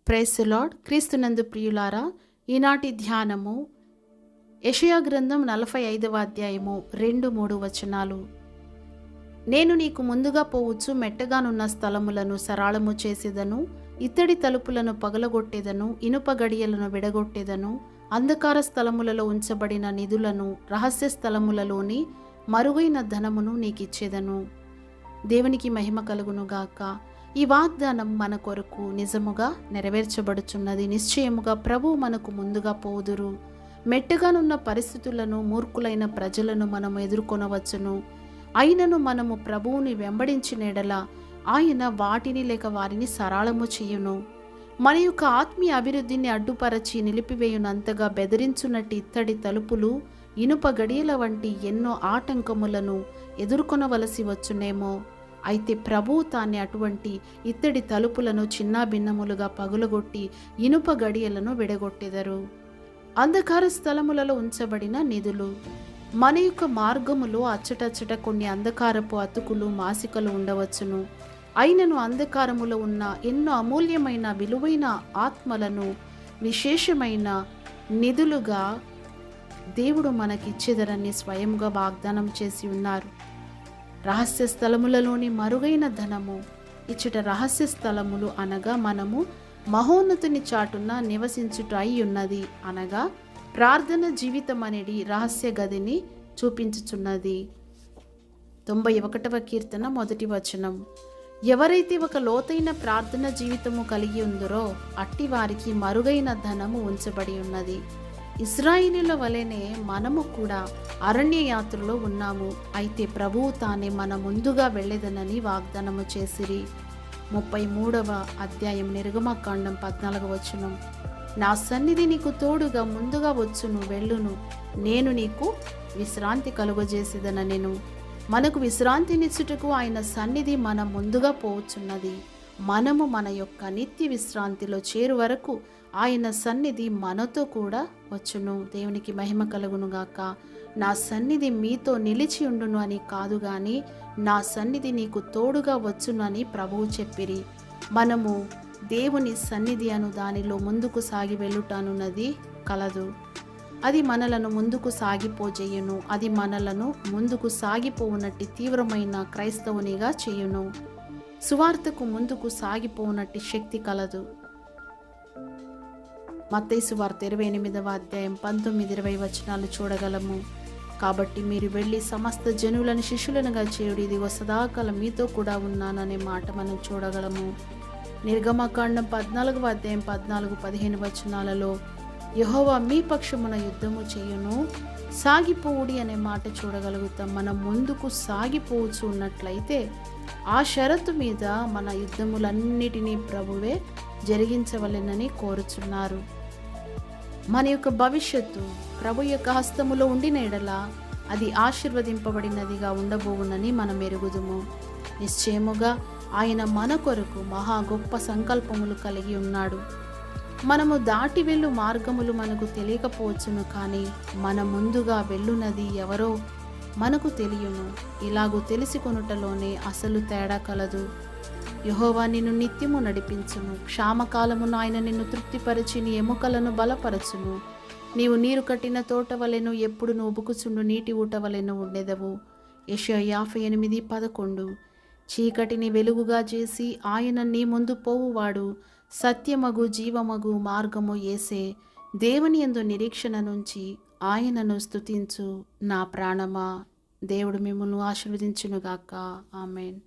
Praise the lord. క్రీస్తునందు ప్రియులారా, ఈనాటి ధ్యానము యెషయా గ్రంథం 45వ అధ్యాయము 2-3 వచనాలు. నేను నీకు ముందుగా పోవచ్చు మెట్టగానున్న స్థలములను సరాళము చేసేదను, ఇత్తడి తలుపులను పగలగొట్టేదను, ఇనుప గడియలను విడగొట్టేదను, అంధకార స్థలములలో ఉంచబడిన నిధులను, రహస్య స్థలములలోని మరుగైన ధనమును నీకిచ్చేదను. దేవునికి మహిమ కలుగునుగాక. ఈ వాగ్దానం మన కొరకు నిజముగా నెరవేర్చబడుచున్నది. నిశ్చయముగా ప్రభువు మనకు ముందుగా పోదురు. మెట్టగానున్న పరిస్థితులను, మూర్ఖులైన ప్రజలను మనము ఎదుర్కొనవచ్చును. అయినను మనము ప్రభువుని వెంబడించిన ఎడల ఆయన వాటిని లేక వారిని సరళము చేయును. మన యొక్క ఆత్మీయ అభివృద్ధిని అడ్డుపరచి నిలిపివేయునంతగా బెదిరించున్నట్టు ఇత్తడి తలుపులు, ఇనుప గడియల వంటి ఎన్నో ఆటంకములను ఎదుర్కొనవలసి వచ్చునేమో. అయితే ప్రభువు తానే అటువంటి ఇత్తడి తలుపులను చిన్నాభిన్నములుగా పగులగొట్టి ఇనుప గడియలను విడగొట్టెదరు. అంధకార స్థలములలో ఉంచబడిన నిధులు. మన యొక్క మార్గములో అచ్చటచ్చట కొన్ని అంధకారపు అతుకులు, మాసికలు ఉండవచ్చును. అయినను అంధకారములో ఉన్న ఎన్నో అమూల్యమైన విలువైన ఆత్మలను విశేషమైన నిధులుగా దేవుడు మనకిచ్చేదరని స్వయంగా వాగ్దానం చేసి ఉన్నారు. రహస్య స్థలములలోని మరుగైన ధనము. ఇచ్చట రహస్య స్థలములు అనగా మనము మహోన్నతుని చాటున నివసించుట అయి ఉన్నది. అనగా ప్రార్థన జీవితం అనేది రహస్య గదిని చూపించుచున్నది. 91వ కీర్తన 1వ వచనం. ఎవరైతే ఒక లోతైన ప్రార్థన జీవితము కలిగి ఉందరో అట్టి వారికి మరుగైన ధనము ఉంచబడి ఉన్నది. ఇశ్రాయేలీయుల వలెనే మనము కూడా అరణ్య యాత్రలో ఉన్నాము. అయితే ప్రభువు తానే మన ముందుగా వెళ్ళేదనని వాగ్దానము చేసిరి. 33వ అధ్యాయం నిర్గమకాండం 14వ వచనం. నా సన్నిధి నీకు తోడుగా ముందుగా వచ్చును, వెళ్ళును, నేను నీకు విశ్రాంతి కలుగజేసేదనెను. మనకు విశ్రాంతినిచ్చుటకు ఆయన సన్నిధి మన ముందుగా పోవచ్చున్నది. మనము మన యొక్క నిత్య విశ్రాంతిలో చేరు వరకు ఆయన సన్నిధి మనతో కూడా వచ్చును. దేవునికి మహిమ కలుగునుగాక. నా సన్నిధి మీతో నిలిచి ఉండును అని కాదు గాని నా సన్నిధి నీకు తోడుగా వచ్చును అని ప్రభువు చెప్పిరి. మనము దేవుని సన్నిధి అను దానిలో ముందుకు సాగి వెళ్ళుటనున్నది కలదు. అది మనలను ముందుకు సాగిపోజేయును. అది మనలను ముందుకు సాగిపోవునట్టి తీవ్రమైన క్రైస్తవునిగా చేయును. సువార్తకు ముందుకు సాగిపోవునట్టి శక్తి కలదు. మత్తయి సువార్త 28వ అధ్యాయం 19-20 వచనాలు చూడగలము. కాబట్టి మీరు వెళ్ళి సమస్త జనులను శిష్యులనుగా చేయుడి, ఇదిగో సదాకాలం మీతో కూడా ఉన్నాననే మాట మనం చూడగలము. నిర్గమకాండం 14వ అధ్యాయం 14-15 వచనాలలో యెహోవా మీ పక్షమున యుద్ధము చేయును, సాగిపోవుడి అనే మాట చూడగలుగుతాం. మనం ముందుకు సాగిపోవచ్చు ఉన్నట్లయితే ఆ షరతు మీద మన యుద్ధములన్నిటినీ ప్రభువే జరిగించవలెనని కోరుచున్నారు. మన యొక్క భవిష్యత్తు ప్రభు యొక్క హస్తములో ఉండిన ఎడల అది ఆశీర్వదింపబడినదిగా ఉండబోవునని మనం ఎరుగుదుము. నిశ్చయముగా ఆయన మన కొరకు మహా గొప్ప సంకల్పములు కలిగి ఉన్నాడు. మనము దాటి వెళ్ళు మార్గములు మనకు తెలియకపోవచ్చును, కానీ మన ముందుగా వెళ్ళునది ఎవరో మనకు తెలియను. ఇలాగూ తెలుసుకొనుటలోనే అసలు తేడా కలదు. యెహోవా నిన్ను నిత్యము నడిపించును. క్షామకాలమున ఆయన నిన్ను తృప్తిపరిచి నీ ఎముకలను బలపరచును. నీవు నీరు కట్టిన తోట వలెను, ఎప్పుడు ఉబుకుచుండు నీటి ఊట వలెను ఉండెదవు. యెషయా 58:11. చీకటిని వెలుగుగా చేసి ఆయన నీ ముందు పోవువాడు. సత్యమగు జీవమగు మార్గము యేసే. దేవుని యందు నిరీక్షణ నుంచి ఆయనను స్తుతించు నా ప్రాణమా. దేవుడు మిమ్మును ఆశీర్వదించునుగాక. ఆమేన్.